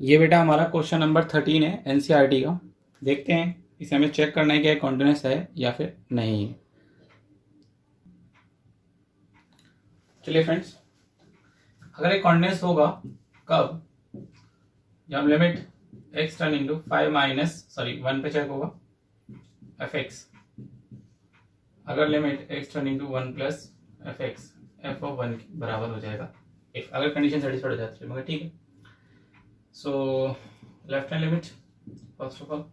ये बेटा हमारा क्वेश्चन नंबर 13 है एनसीईआरटी का। देखते हैं इसे हमें चेक करना है कि कॉन्टिन्यूस है या फिर नहीं है। चलिए फ्रेंड्स, अगर ये कॉन्टिन्यूस होगा कब, जब लिमिट x टर्निंग टू 1 पे चेक होगा एफ एक्स, अगर limit x turning to 1 plus F x F of 1 बराबर हो जाएगा इफ, अगर कंडीशन सेटिस्फाइड हो जाती है। मगर ठीक है, so left hand limit, first of all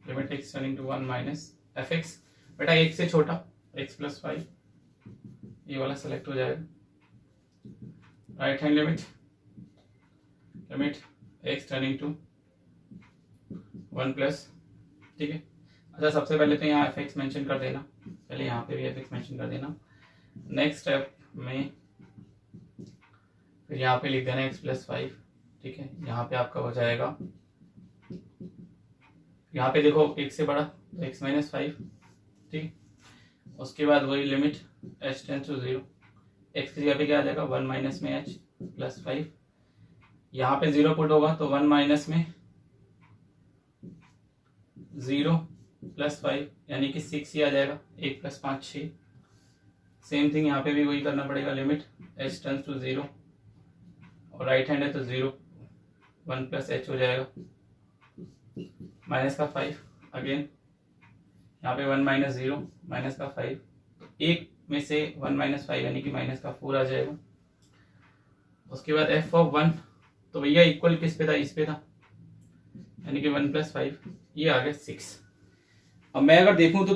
limit x turning to 1 minus F X, बेटा 1 से छोटा x प्लस 5, ये वाला सेलेक्ट हो जाएगा। Right hand limit, limit x turning to 1 plus, ठीक है। अच्छा, सबसे पहले तो यहाँ एफ एक्स मैंशन कर देना, पहले यहाँ पे भी एफ एक्स मैंशन कर देना। नेक्स्ट स्टेप में फिर यहाँ पे लिख देना x प्लस 5, ठीक है। यहाँ पे आपका हो जाएगा, यहाँ पे देखो x से बड़ा तो x माइनस 5, ठीक। उसके बाद वही limit h tends to 0, x की जगह पे क्या आ जाएगा 1 माइनस में h प्लस 5, यहाँ पे 0 पुट होगा तो 1 माइनस में 0 प्लस 5 यानी कि 6 ही आ जाएगा, 1 प्लस 5 6। सेम थिंग यहाँ पे भी वही करना पड़ेगा, लिमिट h टेंस टू 0 और राइट हैंड है तो 0 1 प्लस h हो जाएगा माइनस का 5, अगेन यहाँ पे 1 माइनस 0 माइनस का 5, एक में से 1 माइनस 5 यानी कि माइनस का 4 आ जाएगा। उसके बाद एफ ऑफ 1 तो भैया इक्वल किस पे था, इस पे था, यानी कि 1 प्लस 5, ये आ गया 6। अब मैं अगर देखूं तो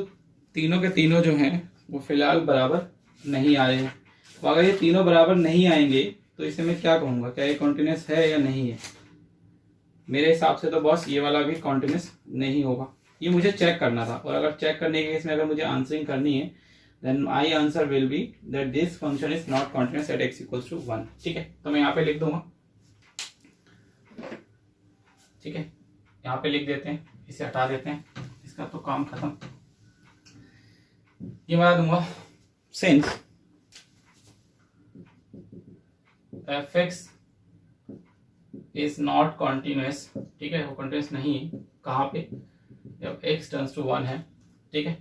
तीनों के तीनों जो हैं वो फिलहाल बराबर नहीं आ रहे हैं। तो अगर ये तीनों बराबर नहीं आएंगे तो इसे मैं क्या कहूँगा, क्या ये कॉन्टिन्यूस है या नहीं है। मेरे हिसाब से तो बॉस ये वाला भी कॉन्टिन्यूस नहीं होगा, ये मुझे चेक करना था। और अगर चेक करने के केस में अगर मुझे आंसरिंग करनी है then my answer will be that this function is not continuous at x equals to 1, ठीक है। तो मैं यहाँ पे लिख दूंगा, ठीक है, यहाँ पे लिख देते हैं, इसे हटा देते हैं, इसका तो काम खत्म। ये बना दूंगा since F x is not continuous, ठीक है, वो कॉन्टिन्यूस नहीं है कहाँ पे, जब x टर्न्स टू 1 है, ठीक है,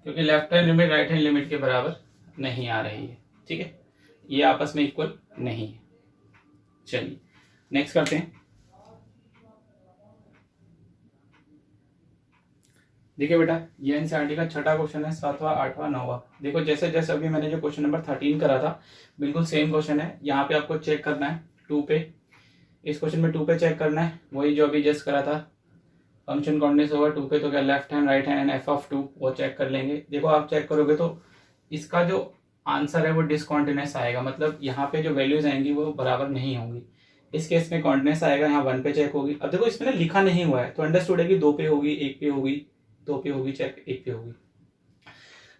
क्योंकि left hand limit right hand limit के बराबर नहीं आ रही है, ठीक है, ये आपस में इक्वल नहीं है। चलिए नेक्स्ट करते हैं। देखिए बेटा, ये एनसीईआरटी का छठा क्वेश्चन है, 7वां 8वां 9वां। देखो जैसे जैसे अभी मैंने जो क्वेश्चन नंबर 13 करा था बिल्कुल सेम क्वेश्चन है। यहाँ पे आपको चेक करना है 2 पे, इस क्वेश्चन में 2 पे चेक करना है, वही जो अभी जस्ट करा था। फंक्शन कॉन्टिन्यूस होगा 2 पे तो क्या left hand right hand and F of 2 वो चेक कर लेंगे। देखो आप चेक करोगे तो इसका जो आंसर है वो डिसकॉन्टिन्यूस आएगा, मतलब यहाँ पे जो वैल्यूज आएंगी वो बराबर नहीं होंगी। इस केस में कॉन्टिन्यूस आएगा, यहाँ 1 पे चेक होगी। अब देखो इसमें ना लिखा नहीं हुआ है तो अंडरस्टूड है कि 2 पे होगी, 1 पे होगी, 2 पे होगी, चेक 1 पे होगी।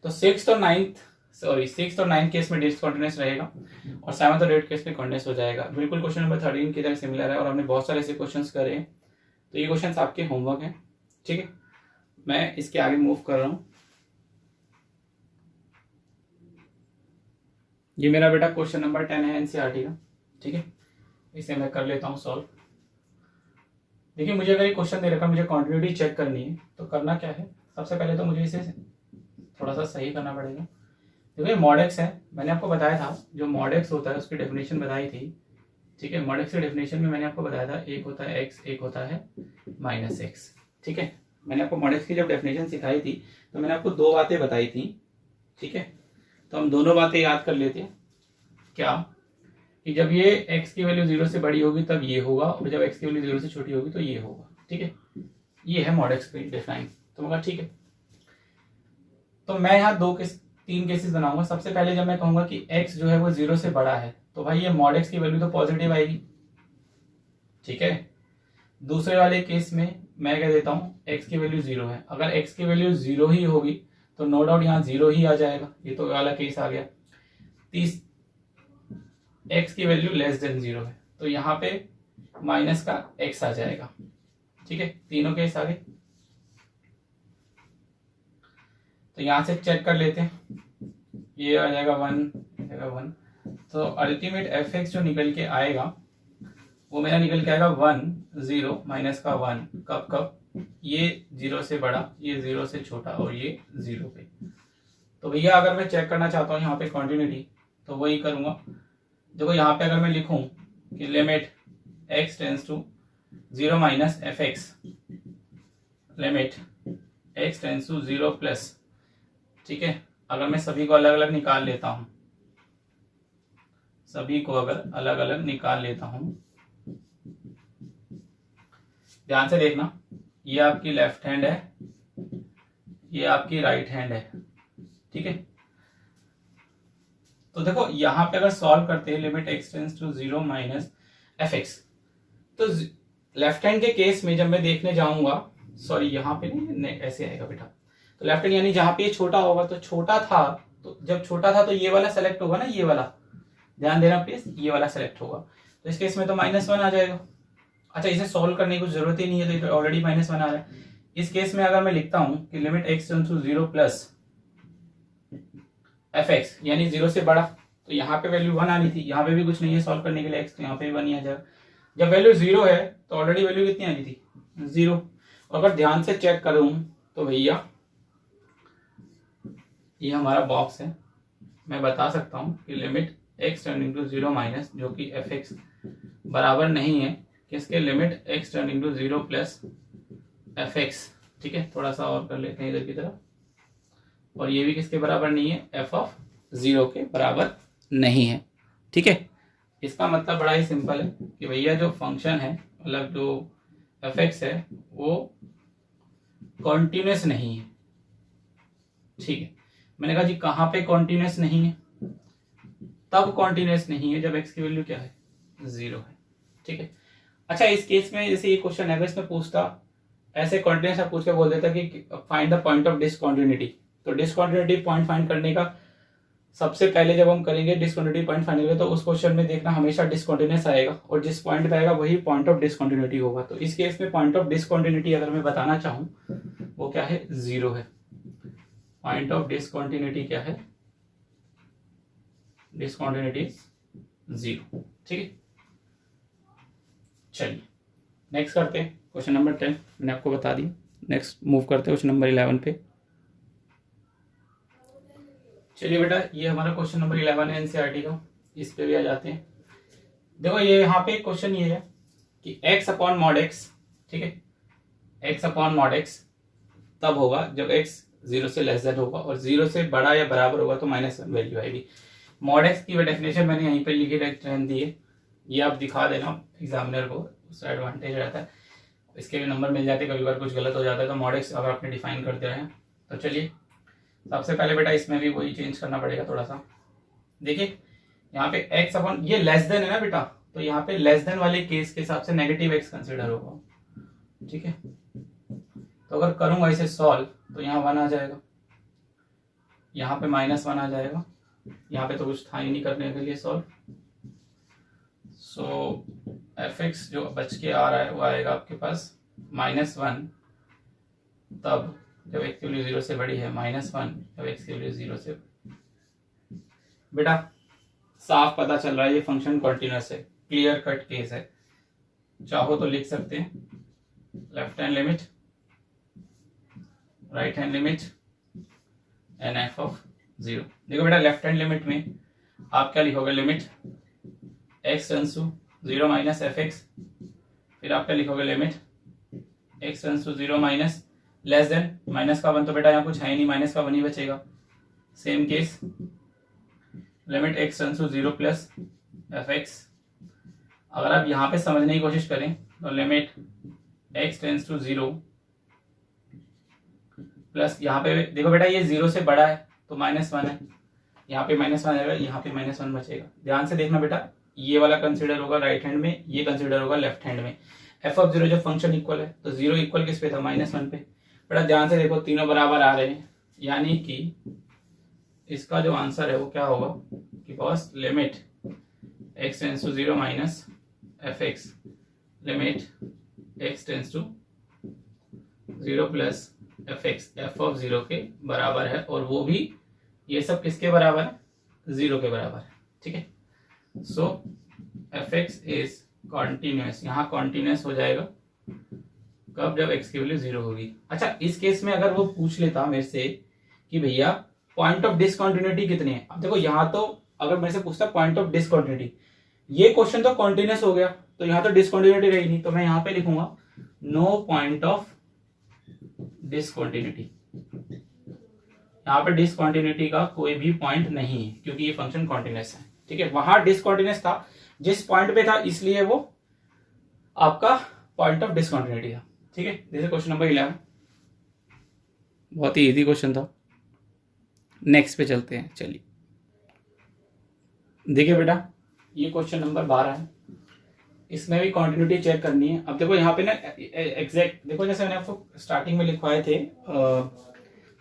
तो 6th और 9th केस में डिसकॉन्टिन्यूस रहेगा और 7th और 8th केस में कॉन्टिन्यूस हो जाएगा। बिल्कुल क्वेश्चन नंबर 13 की तरह सिमिलर है और हमने बहुत सारे ऐसे क्वेश्चंस करे हैं, तो ये क्वेश्चंस आपके होमवर्क हैं, ठीक है। मैं इसके आगे मूव कर रहा हूं। ये मेरा बेटा क्वेश्चन नंबर 10 है एनसीईआरटी का, ठीक है, इसे मैं कर लेता हूं सॉल्व। देखिए मुझे अगर ये क्वेश्चन दे रखा, मुझे कॉन्टिन्यूटी चेक करनी है तो करना क्या है, सबसे पहले तो मुझे इसे थोड़ा सा सही करना पड़ेगा। देखो ये मॉड एक्स है, मैंने आपको बताया था जो मॉड एक्स होता है उसकी डेफिनेशन बताई थी, ठीक है। मॉड एक्स की डेफिनेशन में मैंने आपको बताया था एक होता है एक्स, एक होता है माइनस एक्स, ठीक है। मैंने आपको मॉड एक्स की जब डेफिनेशन सिखाई थी तो मैंने आपको 2 बातें बताई थी, ठीक है। तो हम दोनों बातें याद कर लेते हैं। क्या कि जब ये x की वैल्यू 0 से बड़ी होगी तब ये होगा, और जब x की वैल्यू 0 से छोटी होगी तो ये होगा, ठीक है। ये है मॉड एक्स की डिफाइन। तो मगर ठीक है, तो मैं यहाँ 3 केसेस बनाऊंगा। सबसे पहले जब मैं कहूंगा कि x जो है वो 0 से बड़ा है तो भाई ये मॉड एक्स की वैल्यू तो पॉजिटिव आएगी, ठीक है। दूसरे वाले केस में मैं कह देता हूँ x की वैल्यू 0 है, अगर x की वैल्यू 0 ही होगी तो नो डाउट यहाँ 0 ही आ जाएगा, ये तो वाला केस आ गया। x की वैल्यू लेस देन 0 है तो यहाँ पे माइनस का x आ जाएगा, ठीक है। तीनों केस आ गए, तो यहाँ से चेक कर लेते हैं, ये आ जाएगा 1, तो अल्टीमेट एफ एक्स जो निकल के आएगा वो मेरा निकल के आएगा 1 0 माइनस का 1 कब कब, ये 0 से बड़ा, ये 0 से छोटा और ये 0 पे। तो भैया अगर मैं चेक करना चाहता हूँ यहाँ पे कॉन्टिन्यूटी तो वही करूँगा। देखो यहाँ पे अगर मैं लिखूँ कि limit x tends to 0 minus F x, limit x tends to 0 plus, ठीक है, अगर मैं सभी को अलग अलग निकाल लेता हूँ, सभी को अगर अलग अलग निकाल लेता हूँ, ध्यान से देखना, ये आपकी लेफ्ट हैंड है, ये आपकी राइट हैंड है, ठीक है। तो देखो यहां पे अगर सॉल्व करते हैं limit x tends to 0 minus F X, तो लेफ्ट हैंड के केस में जब मैं देखने जाऊंगा, सॉरी यहां पे नहीं ऐसे आएगा बेटा, तो लेफ्ट हैंड यानी जहां पे ये छोटा होगा, तो छोटा था, तो जब छोटा था तो ये वाला सेलेक्ट होगा ना, ये वाला, ध्यान देना प्लीज, ये वाला सेलेक्ट होगा, तो इस केस में तो -1 आ जाएगा। अच्छा, इसे सॉल्व करने की कुछ जरूरत ही नहीं है, तो ऑलरेडी -1 आ रहा है। इस केस में अगर मैं लिखता हूं कि limit x tends to 0 plus F X, यानी 0 से बड़ा, तो यहाँ पे वैल्यू 1 आनी थी, यहाँ पे भी कुछ नहीं है सॉल्व करने के लिए x, तो यहाँ पे भी 1 ही आ जाएगा। जब वैल्यू 0 है तो ऑलरेडी वैल्यू कितनी आनी थी, 0। और अगर ध्यान से चेक करूं तो भैया ये हमारा बॉक्स है, मैं बता सकता हूं कि limit x tending to 0 minus, जो कि एफ एक्स बराबर नहीं है किसके, limit x tending to 0 plus F X, ठीक है। थोड़ा सा और कर लेते हैं इधर की तरफ, और ये भी किसके बराबर नहीं है, एफ ऑफ 0 के बराबर नहीं है, ठीक है। इसका मतलब बड़ा ही सिंपल है कि भैया जो फंक्शन है, मतलब जो एफ एक्स है, वो कॉन्टिन्यूस नहीं है, ठीक है। मैंने कहा जी कहाँ पे कॉन्टिन्यूस नहीं है, तब कॉन्टिन्यूस नहीं है जब x की वैल्यू क्या है, 0 है, ठीक है। अच्छा, इस केस में जैसे ये क्वेश्चन है, अगर इसमें पूछता ऐसे कॉन्टिन्यूस पूछ के बोल देता कि find the point of discontinuity, तो डिसकॉन्टिन्यूटी पॉइंट फाइंड करने का सबसे पहले जब हम करेंगे डिसकॉन्टिन्यूटी पॉइंट फाइंड करेंगे, तो उस क्वेश्चन में देखना हमेशा डिसकॉन्टिन्यूस आएगा, और जिस पॉइंट पे आएगा वही पॉइंट ऑफ डिसकॉन्टिन्यूटी होगा। तो इस केस में पॉइंट ऑफ डिसकॉन्टिन्यूटी अगर मैं बताना चाहूँ वो क्या है, 0 है। पॉइंट ऑफ डिसकॉन्टिन्यूटी क्या है, डिसकॉन्टिन्यूटी 0, ठीक है। चलिए नेक्स्ट करते हैं क्वेश्चन नंबर 10, मैंने आपको बता दी। नेक्स्ट मूव करते हैं क्वेश्चन नंबर 11 पे। चलिए बेटा, ये हमारा क्वेश्चन नंबर 11 है एनसीईआरटी का, इस पे भी आ जाते हैं। देखो ये यहाँ पे क्वेश्चन ये है कि x अपॉन मॉड x, ठीक है, x अपॉन मॉड x तब होगा जब x 0 से लेस देन होगा, और 0 से बड़ा या बराबर होगा तो -1 वैल्यू आएगी। मॉड x की डेफिनेशन मैंने यहीं पे लिखी रहने दी है, ये आप दिखा देना एग्जामिनर को, उसका एडवांटेज रहता है, इसके भी नंबर मिल जाते हैं, कभी बार कुछ गलत हो जाता है तो मॉड x अगर आपने डिफाइन कर दिया है। तो चलिए सबसे पहले बेटा इसमें भी वही चेंज करना पड़ेगा थोड़ा सा। देखिए यहाँ पे x अपॉन, ये लेस देन है ना बेटा, तो यहाँ पे लेस देन वाले केस के हिसाब से नेगेटिव x कंसिडर होगा, ठीक है। तो अगर करूंगा इसे सॉल्व तो यहाँ 1 आ जाएगा, यहाँ पे -1 आ जाएगा, यहाँ पे तो कुछ था ही नहीं करने के लिए सॉल्व। सो एफ एक्स जो बच के आ रहा है वो आएगा आपके पास -1, तब जब x की वैल्यू 0 से बड़ी है, -1 जब x की वैल्यू 0 से, बेटा साफ पता चल रहा है ये फंक्शन कॉन्टिन्यूअस है, क्लियर कट केस है। चाहो तो लिख सकते हैं left hand limit, right hand limit and f of 0। देखो बेटा लेफ्ट हैंड लिमिट में आप क्या लिखोगे, limit x tends to 0 minus F x, फिर आप क्या लिखोगे, limit x tends to 0 minus less than -1, तो बेटा यहाँ कुछ है ही नहीं, -1 ही बचेगा। Same case limit x tends to 0 plus F x, अगर आप यहाँ पे समझने की कोशिश करें तो limit x tends to 0 plus, यहाँ पे देखो बेटा ये 0 से बड़ा है तो -1 है, यहाँ पे -1 आएगा, यहाँ पे -1 बचेगा। ध्यान से देखना बेटा, ये वाला कंसिडर होगा राइट हैंड में, ये कंसिडर होगा लेफ्ट हैंड में। एफ ऑफ 0 जब फंक्शन इक्वल है तो 0 इक्वल किस पे था, -1 पे। बेटा ध्यान से देखो तीनों बराबर आ रहे हैं, यानी कि इसका जो आंसर है वो क्या होगा कि boss limit x tends to 0 minus F x, limit x tends to 0 plus F x, F of 0 के बराबर है, और वो भी ये सब किसके बराबर है, 0 के बराबर है, ठीक है। सो एफ एक्स इज कॉन्टिन्यूस, यहाँ कॉन्टिन्यूस हो जाएगा कब, जब एक्स की वैल्यू 0 होगी। अच्छा, इस केस में अगर वो पूछ लेता मेरे से कि भैया पॉइंट ऑफ डिसकंटिन्यूटी कितने हैं, अब देखो यहाँ तो अगर मेरे से पूछता पॉइंट ऑफ डिसकंटिन्यूटी, ये क्वेश्चन तो कॉन्टिन्यूस हो गया, तो यहाँ तो डिसकंटिन्यूटी रही नहीं, तो मैं यहाँ पे लिखूंगा नो पॉइंट ऑफ डिसकंटिन्यूटी। यहाँ पे डिसकंटिन्यूटी का कोई भी पॉइंट नहीं है क्योंकि ये फंक्शन कॉन्टिन्यूस है, ठीक है। वहां डिसकंटिन्यूस था जिस पॉइंट पे था, इसलिए वो आपका पॉइंट ऑफ डिसकंटिन्यूटी था, ठीक है। जैसे क्वेश्चन नंबर 11, बहुत ही इजी क्वेश्चन था। नेक्स्ट पे चलते हैं, चलिए देखिए बेटा, ये क्वेश्चन नंबर 12 है, इसमें भी कंटिन्यूटी चेक करनी है। अब देखो यहाँ पे ना एग्जैक्ट देखो, जैसे मैंने आपको स्टार्टिंग में लिखवाए थे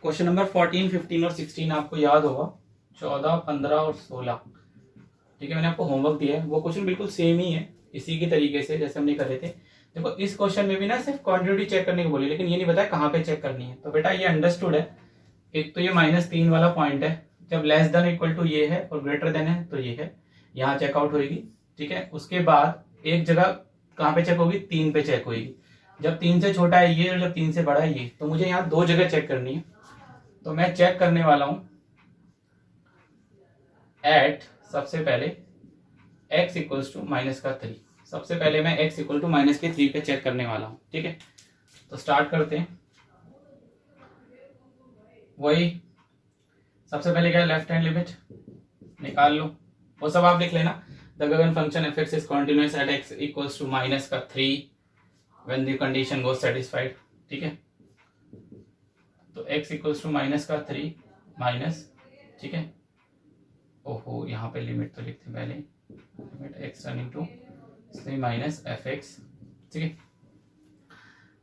क्वेश्चन नंबर 14, 15 और 16 आपको याद होगा, 14, 15 और 16, ठीक है। मैंने आपको होमवर्क दिया है, वो क्वेश्चन बिल्कुल सेम ही है, इसी के तरीके से जैसे हमने करे थे। देखो इस क्वेश्चन में भी ना सिर्फ कंटिन्यूटी चेक करने को बोली, लेकिन ये नहीं बताया कहाँ पे चेक करनी है। तो बेटा ये अंडरस्टूड है, एक तो ये -3 वाला पॉइंट है, जब लेस देन इक्वल टू ये है और ग्रेटर देन है तो ये है, यहाँ चेकआउट होगी, ठीक है। उसके बाद एक जगह कहाँ पे चेक होगी, 3 पे चेक होगी, जब 3 से छोटा है ये और जब 3 से बड़ा है ये, तो मुझे यहाँ 2 जगह चेक करनी है। तो मैं चेक करने वाला हूं एट, सबसे पहले x इक्वल्स टू -3, सबसे पहले मैं x इक्वल टू -3 पे चेक करने वाला हूं, ठीक है। तो स्टार्ट करते हैं, वही सबसे पहले क्या, लेफ्ट हैंड लिमिट निकाल लो, वो सब आप लिख लेना। The given function f is continuous at x equals to -3 when the condition goes satisfied, ठीक है। तो x इक्वल्स टू -3 माइनस, ठीक है। ओहो, यहाँ पे लिमिट तो लिखते पहले, limit x turning to minus fx, ठीक है।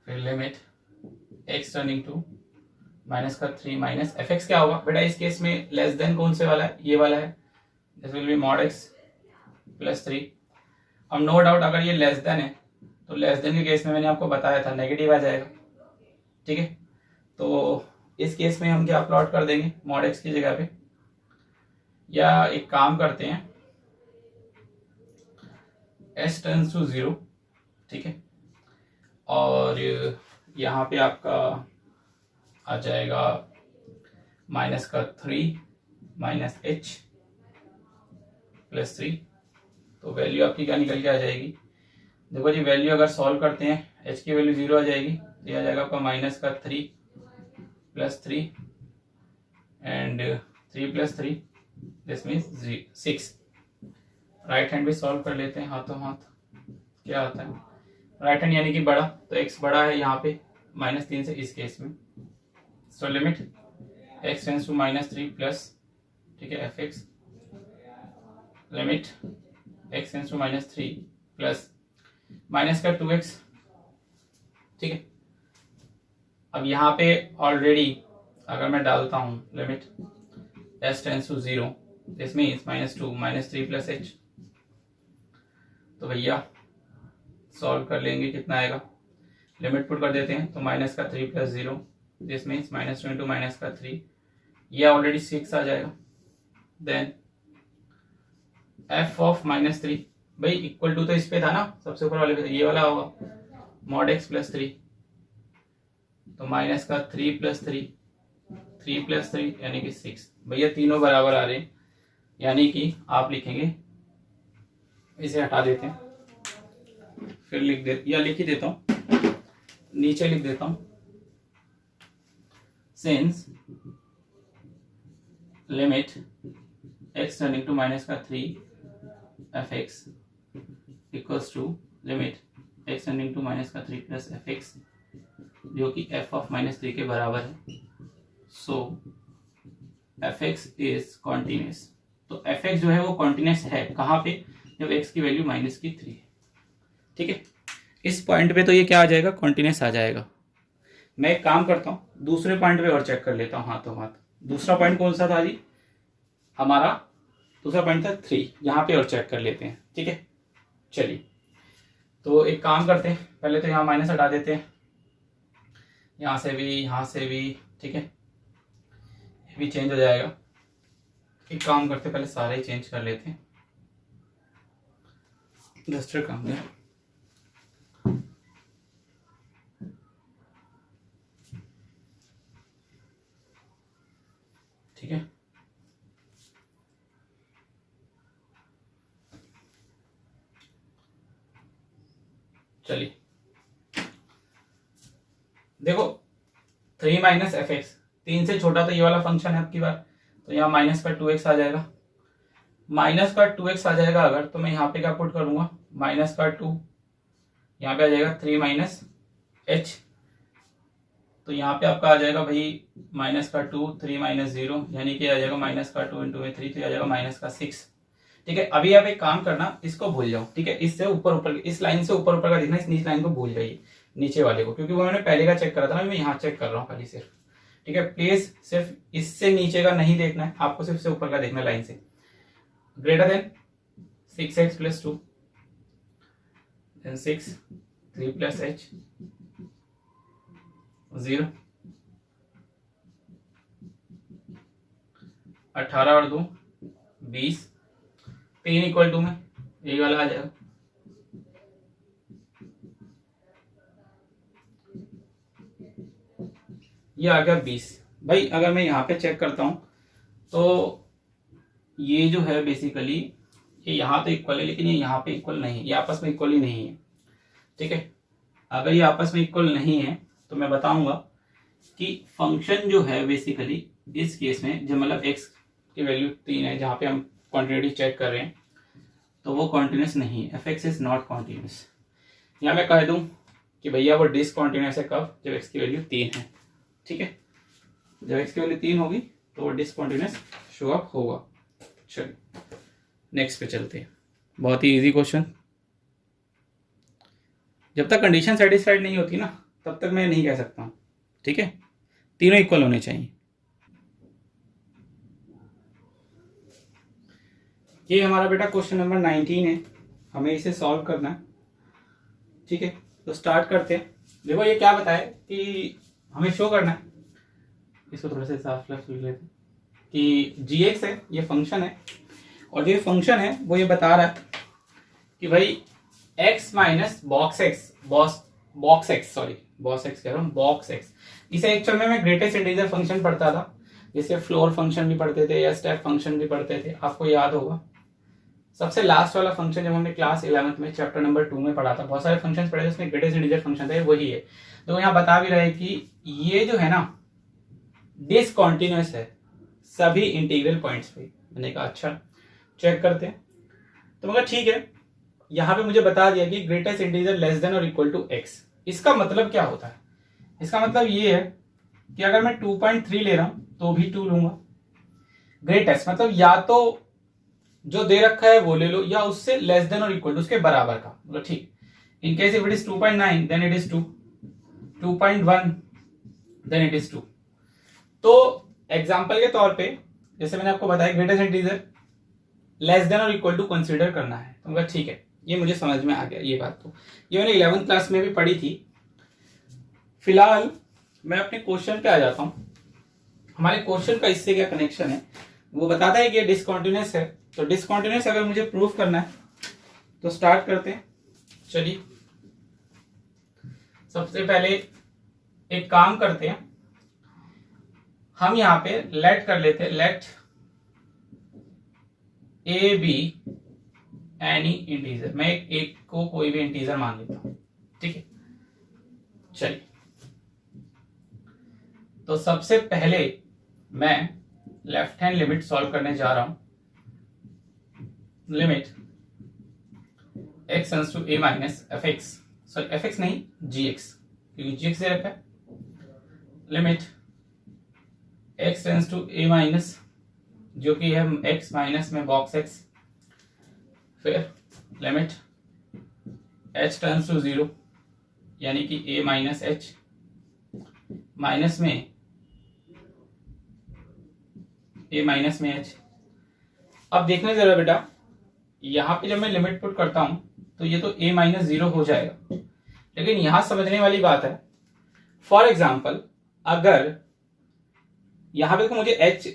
फिर limit x turning to -3 minus fx क्या होगा बेटा, इस केस में लेस देन कौन से वाला है, ये वाला है, this will be mod x plus 3। अब नो डाउट अगर ये लेस देन है तो लेस देन के केस में मैंने आपको बताया था नेगेटिव आ जाएगा, ठीक है। तो इस केस में हम क्या प्लॉट कर देंगे mod x की जगह पे, या एक काम करते हैं s टर्न्स टू 0, ठीक है। और यहाँ पे आपका आ जाएगा -3 माइनस h प्लस 3, तो वैल्यू आपकी क्या निकल के आ जाएगी, देखो जी वैल्यू अगर सॉल्व करते हैं h की वैल्यू 0 आ जाएगी, तो यह आ जाएगा आपका -3 plus 3 and 3 plus 3, this means 6। Right hand भी सॉल्व कर लेते हैं हाथों हाथ, क्या आता है राइट हैंड यानी कि बड़ा, तो x बड़ा है यहाँ पे -3 से इस केस में, so limit x tends to -3 plus, ठीक है, fx, limit x tends to -3 plus minus का 2x, ठीक है। अब यहाँ पे ऑलरेडी अगर मैं डालता हूँ limit s tends to 0, this means -2 -3 plus h, तो भैया सॉल्व कर लेंगे, कितना आएगा, लिमिट पुट कर देते हैं, तो -3 प्लस 0, दिस मीन्स -2 इंटू -3, ये ऑलरेडी 6 आ जाएगा। देन f ऑफ -3, भाई इक्वल टू तो इस पे था ना, सबसे ऊपर वाले पे, ये वाला होगा mod x प्लस 3, तो -3 प्लस 3 प्लस 3 यानी कि 6, भैया तीनों बराबर आ रहे हैं, यानी कि आप लिखेंगे, इसे हटा देते हैं, फिर लिख ही देता हूं, नीचे लिख देता हूं, since limit x turning to -3 fx equals to limit x turning to -3 plus fx, जो कि f ऑफ -3 के बराबर है, सो fx इज कॉन्टिन्यूस। तो fx जो है वो कॉन्टिन्यूस है कहाँ पे, जब x की वैल्यू -3 है, ठीक है। इस पॉइंट पे तो ये क्या आ जाएगा, कॉन्टिन्यूस आ जाएगा। मैं एक काम करता हूँ, दूसरे पॉइंट पे और चेक कर लेता हूँ हाथों हाथ। दूसरा पॉइंट कौन सा था जी, हमारा दूसरा पॉइंट था 3, यहाँ पे और चेक कर लेते हैं, ठीक है। चलिए, तो एक काम करते हैं, पहले तो यहाँ माइनस हटा देते हैं, यहाँ से भी, ठीक है, ये भी चेंज हो जाएगा। एक काम करते हैं, पहले सारे चेंज कर लेते हैं, डस्टर काम है। ठीक है, चलिए देखो 3 माइनस एफ एक्स, 3 से छोटा तो ये वाला फंक्शन है आपकी बार, तो यहाँ माइनस का 2x आ जाएगा। माइनस का 2x आ जाएगा अगर, तो मैं यहाँ पे क्या पुट करूंगा, माइनस का 2, यहाँ पे आ जाएगा 3 माइनस h, तो यहाँ पे आपका आ जाएगा भाई माइनस का 2, 3 माइनस 0, यानी कि आ जाएगा माइनस का 2 इंटू में 3, तो आ जाएगा माइनस का 6। ठीक है, अभी आप एक काम करना, इसको भूल जाओ। ठीक है, इससे ऊपर ऊपर, इस लाइन से ऊपर ऊपर का देखना, इस नीचे लाइन को भूल जाइए, नीचे वाले को, क्योंकि वो मैंने पहले का चेक करा था ना, मैं यहाँ चेक कर रहा हूँ खाली सिर्फ। ठीक है, प्लीज सिर्फ इससे नीचे का नहीं देखना है आपको, सिर्फ से ऊपर का देखना है लाइन से। Greater than 6x plus 2 then 6, 3 plus h 0, 18 और 2 20, 3 इक्वल टू में यही वाला आ जाएगा। ये आ गया 20। भाई अगर मैं यहाँ पे चेक करता हूं तो ये जो है बेसिकली ये यहाँ तो इक्वल है, लेकिन ये यहाँ पे इक्वल नहीं है, ये आपस में इक्वल ही नहीं है। ठीक है, अगर ये आपस में इक्वल नहीं है तो मैं बताऊंगा कि फंक्शन जो है बेसिकली इस केस में, जब मतलब x की वैल्यू 3 है, जहाँ पे हम क्वांटिटी चेक कर रहे हैं, तो वो कॉन्टिन्यूस नहीं है, F x is not continuous. या मैं कह दूं कि भैया वो डिसकॉन्टिन्यूस है कब, जब x की वैल्यू 3 है। ठीक है, जब x की वैल्यू 3 होगी तो वो डिसकॉन्टिन्यूस शो अप होगा। चलिए नेक्स्ट पे चलते हैं, बहुत ही इजी क्वेश्चन। जब तक कंडीशन सेटिस्फाइड नहीं होती ना, तब तक मैं नहीं कह सकता हूं। ठीक है, तीनों इक्वल होने चाहिए। ये हमारा बेटा क्वेश्चन नंबर 19 है, हमें इसे सॉल्व करना है। ठीक है, तो स्टार्ट करते हैं। देखो ये क्या बताए कि हमें शो करना है, इसको थोड़ा सा साफ लिख लेते हैं कि gx है, ये फंक्शन है, और ये फंक्शन है वो ये बता रहा है कि भाई x minus box x, box x कह रहा हूँ, बॉक्स एक्स। इसे एक्चुअल में मैं ग्रेटेस्ट इंटीजर फंक्शन पढ़ता था, जिसे फ्लोर फंक्शन भी पढ़ते थे या स्टेप फंक्शन भी पढ़ते थे, आपको याद होगा। सबसे लास्ट वाला फंक्शन जब हमने क्लास 11th में चैप्टर नंबर 2 में पढ़ा था, बहुत सारे फंक्शंस पढ़े थे, उसमें ग्रेटेस्ट इंटीजर फंक्शन था, वही है। तो यहाँ बता भी रहे कि ये जो है ना डिसकॉन्टिन्यूअस है सभी इंटीग्रल पॉइंट्स पे। मैंने कहा अच्छा चेक करते हैं, तो मगर ठीक है, यहाँ पे मुझे बता दिया कि ग्रेटेस्ट इंटीजर लेस देन और इक्वल टू एक्स। इसका मतलब क्या होता है, इसका मतलब ये है कि अगर मैं 2.3 ले रहा हूं तो भी 2 लूंगा। ग्रेटेस्ट मतलब या तो जो दे रखा है वो ले लो, या उससे लेस देन और इक्वल टू, उसके बराबर का, मतलब ठीक। In case if it is 2.9 then it is 2, 2.1 then it is 2। तो एग्जाम्पल के तौर पे जैसे मैंने आपको बताया ग्रेटेस्ट इंटीजर लेस देन और इक्वल टू कंसीडर करना है, तो मतलब ठीक है, ये मुझे समझ में आ गया ये बात। तो ये मैंने 11th क्लास में भी पढ़ी थी। फिलहाल मैं अपने क्वेश्चन पे आ जाता हूं। हमारे क्वेश्चन का इससे क्या कनेक्शन है, वो बताता है कि ये डिसकॉन्टिन्यूअस है। तो डिसकॉन्टिन्यूअस अगर मुझे प्रूफ करना है तो स्टार्ट करते हैं। चलिए सबसे पहले एक काम करते हैं, हम यहां पे लेट कर लेते हैं, let a be any integer. मैं एक को कोई भी इंटीजर मान लेता हूं। ठीक है, चलिए तो सबसे पहले मैं लेफ्ट हैंड लिमिट सॉल्व करने जा रहा हूं। Limit x tends to a minus F x, sorry f x नहीं gx, क्योंकि gx दे रखा है। Limit x tends to a minus, जो कि है x माइनस में बॉक्स x, फिर लिमिट h टेंड्स टू 0, यानी कि a माइनस h, माइनस में a माइनस में h। अब देखना जरा बेटा, यहां पे जब मैं लिमिट पुट करता हूं तो ये तो a माइनस 0 हो जाएगा, लेकिन यहां समझने वाली बात है। फॉर एग्जाम्पल अगर यहां पे तो मुझे h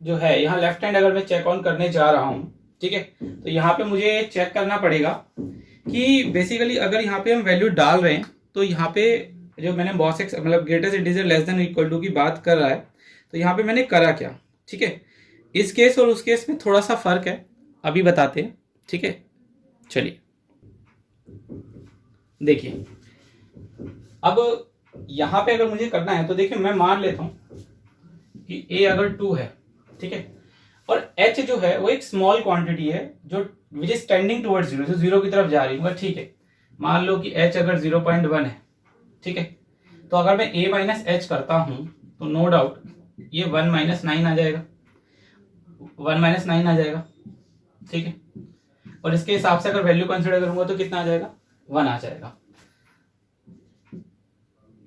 जो है, यहाँ लेफ्ट हैंड अगर मैं चेक ऑन करने जा रहा हूं, ठीक है, तो यहाँ पे मुझे चेक करना पड़ेगा कि बेसिकली अगर यहाँ पे हम वैल्यू डाल रहे हैं तो यहाँ पे जो मैंने बॉस एक्स मतलब greatest integer less than equal to की बात कर रहा है, तो यहाँ पे मैंने करा क्या, ठीक है। इस केस और उस केस में थोड़ा सा फर्क है, अभी बताते हैं, ठीक है। चलिए देखिए, अब यहां पे अगर मुझे करना है तो देखिए मैं मान लेता हूं कि a अगर 2 है, ठीक है, और h जो है वो एक स्मॉल क्वांटिटी है जो which is tending towards zero, जो जीरो की तरफ जा रही है, ठीक है। मान लो कि h अगर 0.1 है, ठीक है, तो अगर मैं a माइनस एच करता हूं तो नो डाउट ये 1 माइनस 9 आ जाएगा, 1 माइनस 9 आ जाएगा, ठीक है। और इसके हिसाब से अगर वैल्यू कंसिडर करूंगा तो कितना आ जाएगा, 1 आ जाएगा।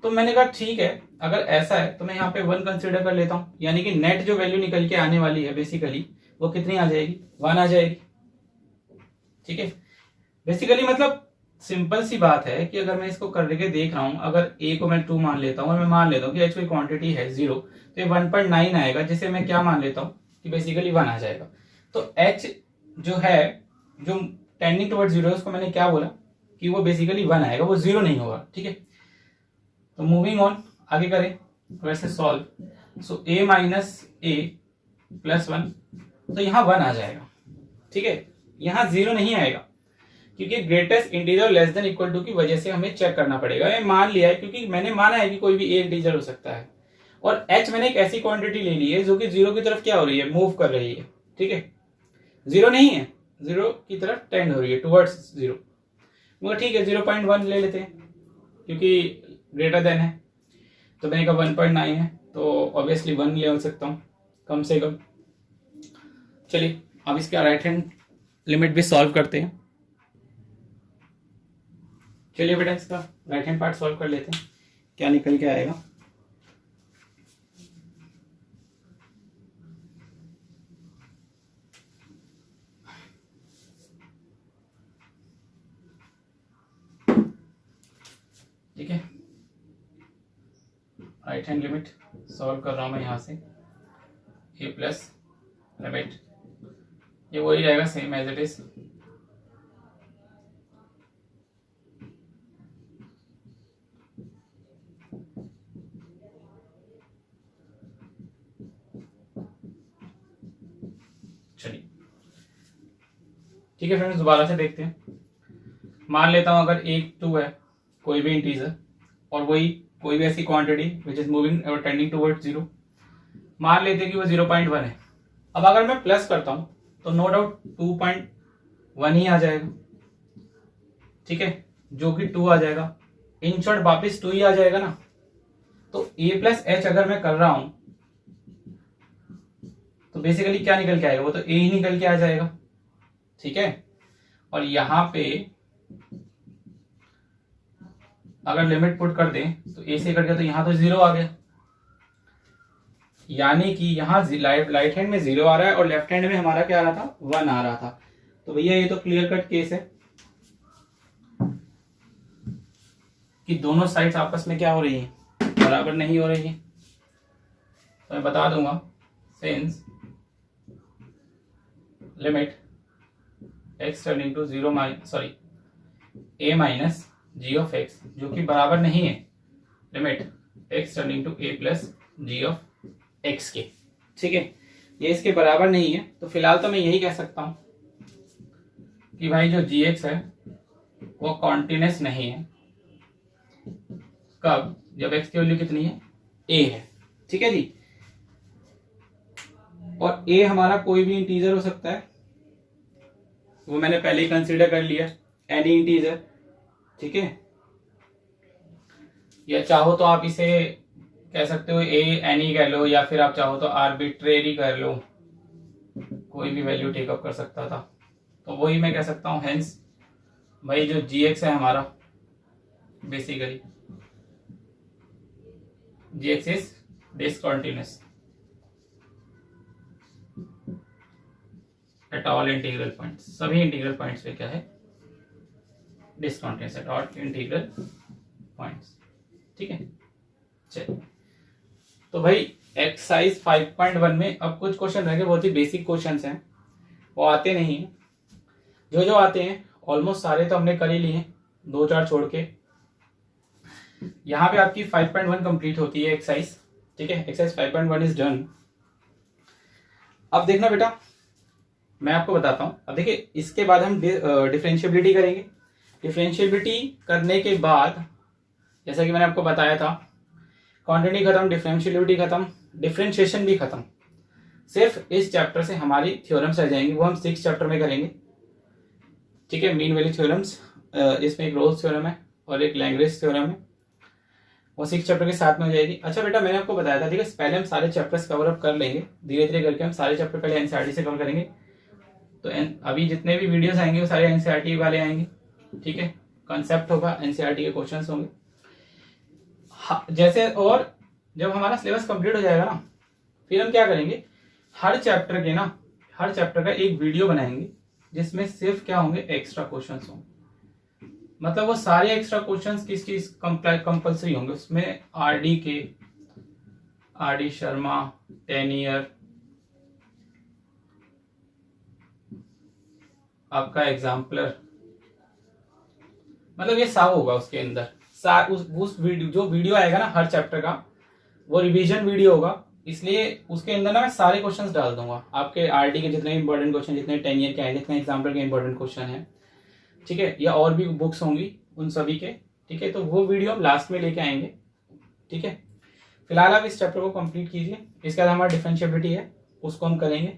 तो मैंने कहा ठीक है, अगर ऐसा है तो मैं यहाँ पे 1 कंसिडर कर लेता हूं, यानी कि नेट जो वैल्यू निकल के आने वाली है बेसिकली वो कितनी आ जाएगी, 1 आ जाएगी, ठीक है। बेसिकली मतलब सिंपल सी बात है कि अगर मैं इसको करके देख रहा हूं, अगर a को मैं 2 मान लेता हूं और मैं मान लेता हूं कि h कोई क्वांटिटी है 0, तो ये 1.9 आएगा, जिसे मैं क्या मान लेता हूं कि बेसिकली 1 आ जाएगा। तो h जो है जो टेंडिंग टुवर्ड्स 0 है उसको मैंने क्या बोला कि वो बेसिकली 1 आएगा, वो 0 नहीं होगा, ठीक है। तो मूविंग ऑन, आगे करें वैसे solve, so a minus A plus 1, तो यहाँ 1 आ जाएगा, ठीक है। यहाँ 0 नहीं आएगा क्योंकि greatest integer less than equal to की वजह से हमें चेक करना पड़ेगा। मैं मान लिया है क्योंकि मैंने माना है कि कोई भी ए इंटीजर हो सकता है, और h मैंने एक ऐसी क्वांटिटी ले ली है जो कि 0 की तरफ क्या हो रही है, मूव कर रही है, ठीक है। 0 नहीं है, 0 की तरफ टेंड हो रही है टुवर्ड्स 0, मगर ठीक है 0.1 ले लेते हैं क्योंकि ग्रेटर देन है, तो मैंने कहा 1.9 है तो ऑब्वियसली 1 ले सकता हूँ कम से कम। चलिए अब इसका राइट हैंड लिमिट भी सॉल्व करते हैं। चलिए बेटा इसका राइट हैंड पार्ट सॉल्व कर लेते हैं, क्या निकल के आएगा। ठीक है, राइट हैंड लिमिट सॉल्व कर रहा हूं मैं यहां से, a प्लस लिमिट ये वही रहेगा सेम एज इट इज, चलिए ठीक है फ्रेंड्स, दोबारा से देखते हैं। मान लेता हूं अगर एक 2 है कोई भी इंटीजर और वही कोई भी ऐसी क्वांटिटी विच इज मूविंग और टेंडिंग टुवर्ड्स 0, मान लेते हैं कि वो 0.1 है। अब अगर मैं प्लस करता हूं तो नो डाउट 2.1 ही आ जाएगा, ठीक है, जो कि 2 आ जाएगा, इन शॉर्ट वापिस 2 ही आ जाएगा ना। तो a प्लस एच अगर मैं कर रहा हूं तो बेसिकली क्या निकल के आएगा, वो तो a ही निकल के आ जाएगा, ठीक है। और यहां पे अगर लिमिट पुट कर दें तो a से करके तो यहां तो 0 आ गया, यानी कि यहां राइट हैंड में 0 आ रहा है और लेफ्ट हैंड में हमारा क्या आ रहा था, 1 आ रहा था। तो भैया ये तो क्लियर कट केस है कि दोनों साइड्स आपस में क्या हो रही हैं, बराबर नहीं हो रही है। तो मैं बता दूंगा, since limit x turning to 0 a minus g of x जो कि बराबर नहीं है limit x turning to a plus g of x के, ठीक है, ये इसके बराबर नहीं है। तो फिलहाल तो मैं यही कह सकता हूं कि भाई जो gx है वो कॉन्टिन्यूस नहीं है। कब, जब x की वैल्यू कितनी है, a है, ठीक है जी। और a हमारा कोई भी इंटीजर हो सकता है, वो मैंने पहले ही कंसीडर कर लिया, एनी इंटीजर, ठीक है। या चाहो तो आप इसे कह सकते हो ए एनी कह लो, या फिर आप चाहो तो आर्बिट्रेरी कर लो, कोई भी वैल्यू टेकअप कर सकता था। तो वही मैं कह सकता हूं, हेंस भाई जो gx है हमारा basically gx is discontinuous at all integral points, सभी इंटीग्रल पॉइंट्स पे क्या है, discontinuous at all integral points, ठीक है। चलिए तो भाई एक्सरसाइज 5.1 में अब कुछ क्वेश्चन रह गए, बहुत ही बेसिक क्वेश्चंस हैं, वो आते नहीं हैं, जो आते हैं ऑलमोस्ट सारे तो हमने कर ही लिए हैं, 2-4 छोड़ के। यहाँ पे आपकी 5.1 कंप्लीट होती है एक्सरसाइज, ठीक है। Exercise 5.1 is done. अब देखना बेटा, मैं आपको बताता हूँ। अब देखिए, इसके बाद हम डिफरेंशिएबिलिटी करेंगे। डिफरेंशिएबिलिटी करने के बाद जैसा कि मैंने आपको बताया था, क्वांटिटी खत्म, डिफरेंशिएबिलिटी खत्म, डिफरेंशिएशन भी खत्म। सिर्फ इस चैप्टर से हमारी थ्योरम्स रह जाएंगी, वो हम 6 चैप्टर में करेंगे, ठीक है। मीन वैल्यू थ्योरम्स, इसमें एक रोल्स थ्योरम है और एक लैग्रेंज थ्योरम है, वो 6 चैप्टर के साथ में हो जाएगी। अच्छा बेटा, मैंने आपको बताया था, ठीक है, पहले हम सारे चैप्टर्स कवर अप कर लेंगे, धीरे धीरे करके हम सारे चैप्टर पहले एनसीईआरटी से कवर करेंगे। तो अभी जितने भी वीडियोस आएंगे वो सारे एनसीईआरटी वाले आएंगे, ठीक है। कॉन्सेप्ट होगा, एनसीईआरटी के क्वेश्चंस होंगे जैसे। और जब हमारा सिलेबस कंप्लीट हो जाएगा ना, फिर हम क्या करेंगे, हर चैप्टर का एक वीडियो बनाएंगे जिसमें सिर्फ क्या होंगे, एक्स्ट्रा क्वेश्चंस होंगे। मतलब वो सारे एक्स्ट्रा क्वेश्चंस किस चीज कंपल्सरी होंगे उसमें, आर डी शर्मा, 10 ईयर, आपका एग्जाम्पलर, मतलब ये सब होगा उसके अंदर। उस वीडियो, जो वीडियो आएगा ना हर चैप्टर का, वो रिवीजन वीडियो होगा, इसलिए उसके अंदर ना मैं सारे क्वेश्चंस डाल दूंगा, आपके आरडी के जितने इंपॉर्टेंट क्वेश्चन, जितने 10 ईयर के हैं, जितने एग्जाम्पल के इंपॉर्टेंट क्वेश्चन हैं, ठीक है, या और भी बुक्स होंगी उन सभी के, ठीक है। तो वो वीडियो हम लास्ट में लेके आएंगे, ठीक है। फिलहाल आप इस चैप्टर को कंप्लीट कीजिए। इसके बाद हमारा डिफरेंशिएबिलिटी है, उसको हम करेंगे,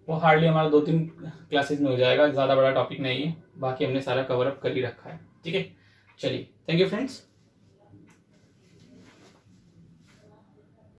वो हार्डली हमारा 2-3 क्लासेस में हो जाएगा, ज़्यादा बड़ा टॉपिक नहीं है, बाकी हमने सारा कवर अप कर ही रखा है, ठीक है। चलिए, थैंक यू फ्रेंड्स।